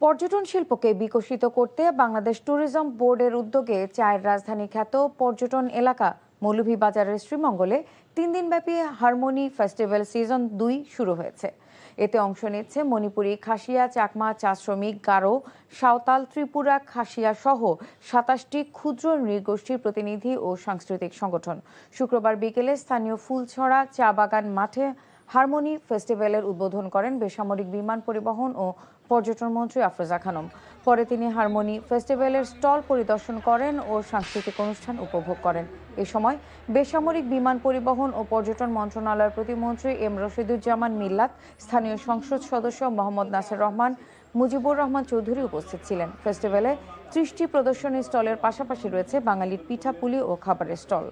পর্যটন শিল্পকে বিকশিত করতে বাংলাদেশ ট্যুরিজম বোর্ডের উদ্যোগে চায়ের রাজধানী খ্যাত পর্যটন এলাকা মৌলভীবাজারের শ্রীমঙ্গলে 3 দিনব্যাপী হারমোনি ফেস্টিভ্যাল সিজন 2 শুরু হয়েছে। এতে অংশ নিচ্ছে মণিপুরী, খাসিয়া, চাকমা, চা শ্রমিক, গারো, সাঁওতাল, ত্রিপুরা, খাসিয়া সহ 27টি ক্ষুদ্র নৃগোষ্ঠীর প্রতিনিধি ও সাংস্কৃতিক সংগঠন। শুক্রবার বিকেলে স্থানীয় ফুলছড়া চা বাগান মাঠে হারমোনি ফেস্টিভ্যালের উদ্বোধন করেন বেসামরিক বিমান পরিবহন ও পর্যটন মন্ত্রী আফরোজা খানম। পরে তিনি হারমোনি ফেস্টিভ্যালের স্টল পরিদর্শন করেন ও সাংস্কৃতিক অনুষ্ঠান উপভোগ করেন। এ সময় বেসামরিক বিমান পরিবহন ও পর্যটন মন্ত্রণালয়ের প্রতিমন্ত্রী এম রশিদুজ্জামান মিল্লাত, স্থানীয় সংসদ সদস্য মোহাম্মদ নাসির রহমান, মুজিবুর রহমান চৌধুরী উপস্থিত ছিলেন। ফেস্টিভ্যালে 30টি প্রদর্শনী স্টলের পাশাপাশি রয়েছে বাঙালির পিঠাপুলি ও খাবারের স্টল।